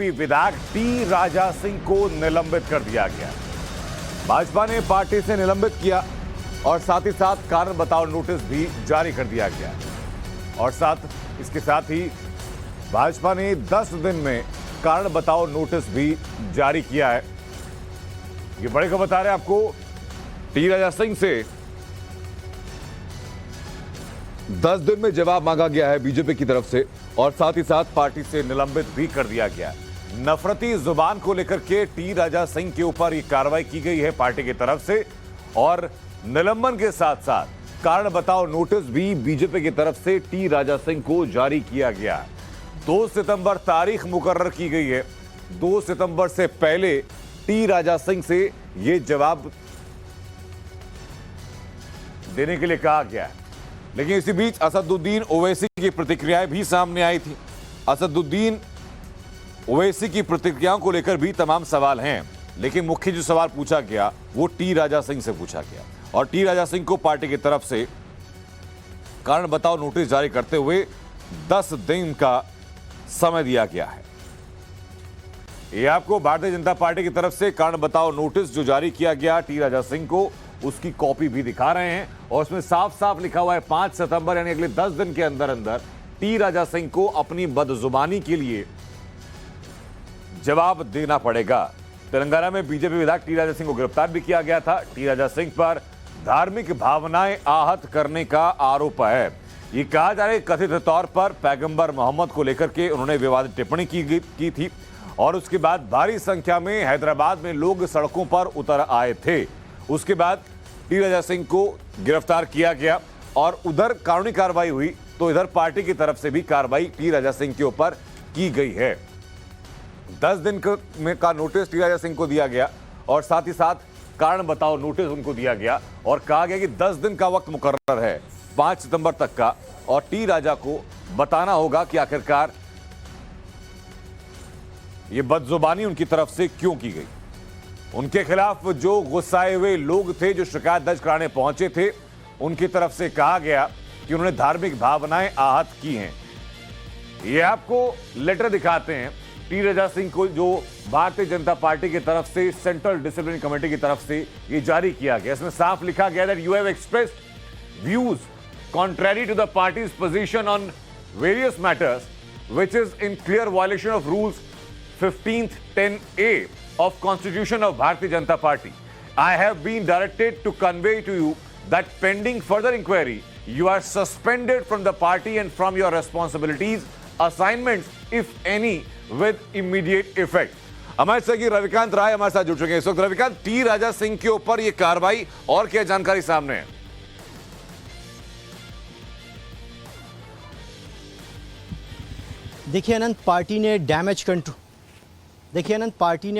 विधायक टी राजा सिंह को निलंबित कर दिया गया। भाजपा ने पार्टी से निलंबित किया और साथ ही साथ कारण बताओ नोटिस भी जारी कर दिया गया और इसके साथ ही भाजपा ने 10 दिन में कारण बताओ नोटिस भी जारी किया है। ये बड़ी खबर बता रहे हैं आपको, टी राजा सिंह से 10 दिन में जवाब मांगा गया है बीजेपी की तरफ से और साथ ही साथ पार्टी से निलंबित भी कर दिया गया है। नफरती जुबान को लेकर के टी राजा सिंह के ऊपर ये कार्रवाई की गई है पार्टी की तरफ से और निलंबन के साथ साथ कारण बताओ नोटिस भी बीजेपी की तरफ से टी राजा सिंह को जारी किया गया है। 2 सितंबर तारीख मुकर्रर की गई है। 2 सितंबर से पहले टी राजा सिंह से यह जवाब देने के लिए कहा गया है। लेकिन इसी बीच असदुद्दीन ओवैसी की प्रतिक्रियाएं भी सामने आई थी। असदुद्दीन ओवैसी की प्रतिक्रियाओं को लेकर भी तमाम सवाल हैं, लेकिन मुख्य जो सवाल पूछा गया वो टी राजा सिंह से पूछा गया और टी राजा सिंह को पार्टी की तरफ से कारण बताओ नोटिस जारी करते हुए 10 दिन का समय दिया गया है। ये आपको भारतीय जनता पार्टी की तरफ से कारण बताओ नोटिस जो जारी किया गया टी राजा सिंह को, उसकी कॉपी भी दिखा रहे हैं और उसमें साफ साफ लिखा हुआ है 5 सितंबर यानी अगले 10 दिन के अंदर अंदर टी राजा सिंह को अपनी बदजुबानी के लिए जवाब देना पड़ेगा। तेलंगाना में बीजेपी विधायक टी राजा सिंह को गिरफ्तार भी किया गया था। टी राजा सिंह पर धार्मिक भावनाएं आहत करने का आरोप है। ये कहा जा रहा है कथित तौर पर पैगंबर मोहम्मद को लेकर के उन्होंने विवादित टिप्पणी की थी और उसके बाद भारी संख्या में हैदराबाद में लोग सड़कों पर उतर आए थे। उसके बाद टी राजा सिंह को गिरफ्तार किया गया और उधर कानूनी कार्रवाई हुई तो इधर पार्टी की तरफ से भी कार्रवाई टी राजा सिंह के ऊपर की गई है। 10 दिन का नोटिस टी राजा सिंह को दिया गया और साथ ही साथ कारण बताओ नोटिस उनको दिया गया और कहा गया कि 10 दिन का वक्त मुकर्रर है 5 सितंबर तक का और टी राजा को बताना होगा कि आखिरकार ये बदजुबानी उनकी तरफ से क्यों की गई। उनके खिलाफ जो गुस्साए हुए लोग थे, जो शिकायत दर्ज कराने पहुंचे थे, उनकी तरफ से कहा गया कि उन्होंने धार्मिक भावनाएं आहत की हैं। ये आपको लेटर दिखाते हैं टी राजा सिंह को जो भारतीय जनता पार्टी की तरफ से सेंट्रल डिसिप्लिन कमेटी की तरफ से ये जारी किया गया। इसमें साफ लिखा गया that you have expressed views contrary to the party's position on various matters which is in clear violation of rules 15th 10A of Constitution of Bharatiya Janata Party. I have been directed to convey to you that pending further inquiry you are suspended from the party and from your responsibilities assignments if any with immediate effect. हमारे साथ रविकांत राय हमारे साथ जुड़ चुके हैं इस वक्त। Ravikant, T Raja Singh के ऊपर यह कार्रवाई और क्या जानकारी सामने है? देखिए अनंत, पार्टी ने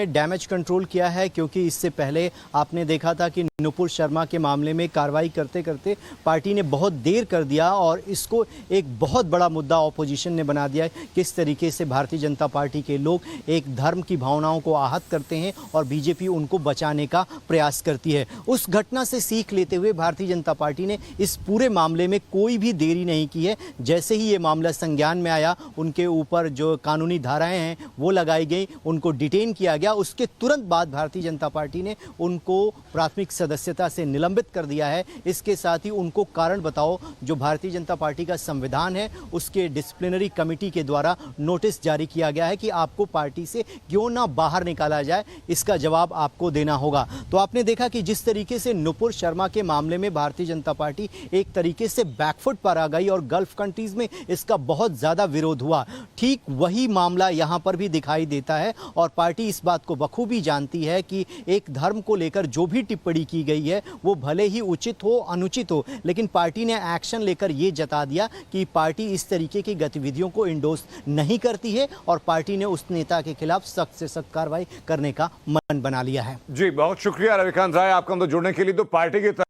डैमेज कंट्रोल किया है क्योंकि इससे पहले आपने देखा था कि नुपुर शर्मा के मामले में कार्रवाई करते करते पार्टी ने बहुत देर कर दिया और इसको एक बहुत बड़ा मुद्दा ऑपोजिशन ने बना दिया है। किस तरीके से भारतीय जनता पार्टी के लोग एक धर्म की भावनाओं को आहत करते हैं और बीजेपी उनको बचाने का प्रयास करती है। उस घटना से सीख लेते हुए भारतीय जनता पार्टी ने इस पूरे मामले में कोई भी देरी नहीं की है। जैसे ही ये मामला संज्ञान में आया, उनके ऊपर जो कानूनी धाराएं हैं वो लगाई गई, उनको डिटेन किया गया। उसके तुरंत बाद भारतीय जनता पार्टी ने उनको प्राथमिक सदस्यता से निलंबित कर दिया है। इसके साथ ही उनको कारण बताओ जो भारतीय जनता पार्टी का संविधान है उसके डिसिप्लिनरी कमेटी के द्वारा नोटिस जारी किया गया है कि आपको पार्टी से क्यों ना बाहर निकाला जाए, इसका जवाब आपको देना होगा। तो आपने देखा कि जिस तरीके से नुपुर शर्मा के मामले में भारतीय जनता पार्टी एक तरीके से बैकफुट पर आ गई और गल्फ कंट्रीज में इसका बहुत ज्यादा विरोध हुआ, ठीक वही मामला यहां पर भी दिखाई देता है। और पार्टी इस बात को बखूबी जानती है कि एक धर्म को लेकर जो भी टिप्पणी की गई है वो भले ही उचित हो अनुचित हो, लेकिन पार्टी ने एक्शन लेकर ये जता दिया कि पार्टी इस तरीके की गतिविधियों को इंडोर्स नहीं करती है और पार्टी ने उस नेता के खिलाफ सख्त से सख्त कार्रवाई करने का मन बना लिया है। जी, बहुत शुक्रिया रविकांत राय आपका हमसे जुड़ने के लिए। तो पार्टी की तरफ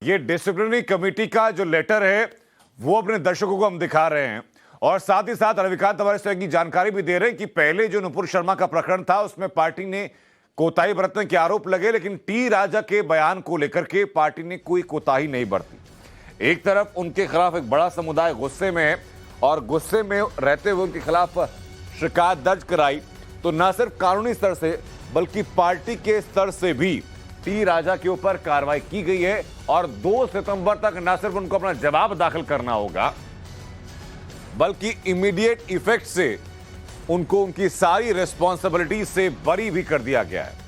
ये डिसिप्लिनरी कमेटी का जो लेटर है वो अपने दर्शकों को हम दिखा रहे हैं और साथ ही साथ रविकांत हमारे से की जानकारी भी दे रहे हैं कि पहले जो नुपुर शर्मा का प्रकरण था उसमें पार्टी ने कोताही बरतने के आरोप लगे, लेकिन टी राजा के बयान को लेकर के पार्टी ने कोई कोताही नहीं बरती। एक तरफ उनके खिलाफ एक बड़ा समुदाय गुस्से में है और गुस्से में रहते हुए उनके खिलाफ शिकायत दर्ज कराई तो न सिर्फ कानूनी स्तर से बल्कि पार्टी के स्तर से भी टी राजा के ऊपर कार्रवाई की गई है और 2 सितंबर तक न सिर्फ उनको अपना जवाब दाखिल करना होगा बल्कि इमीडिएट इफेक्ट से उनको उनकी सारी रिस्पॉन्सिबिलिटी से बरी भी कर दिया गया है।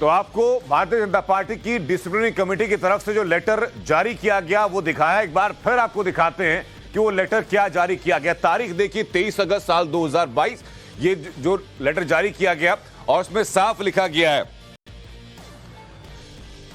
तो आपको भारतीय जनता पार्टी की डिसिप्लिनरी कमेटी की तरफ से जो लेटर जारी किया गया वो दिखाया, एक बार फिर आपको दिखाते हैं कि वो लेटर क्या जारी किया गया। तारीख देखिए 23 अगस्त साल 2022, ये जो लेटर जारी किया गया और उसमें साफ लिखा गया है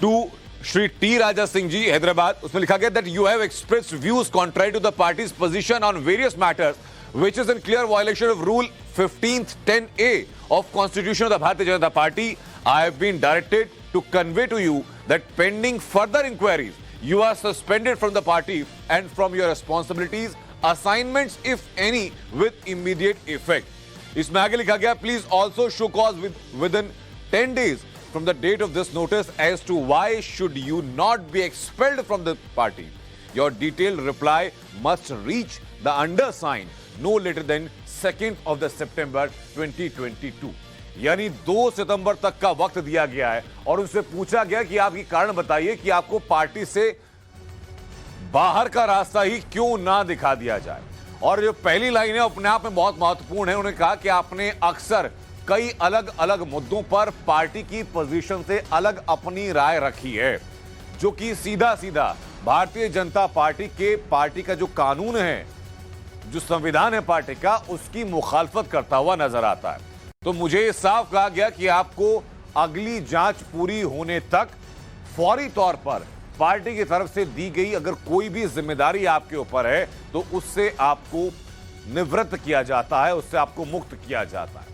टू श्री टी राजा सिंह जी, हैदराबाद। उसमें लिखा गया that you have expressed views contrary to the party's position on various matters which is in clear violation of Rule 15th 10A of Constitution of the Bharatiya Janata Party. I have been directed to convey to you that pending further inquiries, you are suspended from the party and from your responsibilities, assignments if any, with immediate effect. इसमें आगे लिखा गया, please also show cause within 10 days from the date of this notice as to why should you not be expelled from the party. Your detailed reply must reach the undersigned no later than 2nd of the September 2022. यानी 2 सितंबर तक का वक्त दिया गया है और उनसे पूछा गया कि आप ये कारण बताइए कि आपको पार्टी से बाहर का रास्ता ही क्यों ना दिखा दिया जाए। और जो पहली लाइन है अपने आप में बहुत महत्वपूर्ण है। उन्होंने कहा कि आपने अक्सर कई अलग अलग मुद्दों पर पार्टी की पोजीशन से अलग अपनी राय रखी है, जो कि सीधा सीधा भारतीय जनता पार्टी का जो कानून है, जो संविधान है पार्टी का, उसकी मुखालफत करता हुआ नजर आता है। तो मुझे ये साफ कहा गया कि आपको अगली जांच पूरी होने तक फौरी तौर पर पार्टी की तरफ से दी गई अगर कोई भी जिम्मेदारी आपके ऊपर है तो उससे आपको निवृत्त किया जाता है, उससे आपको मुक्त किया जाता है।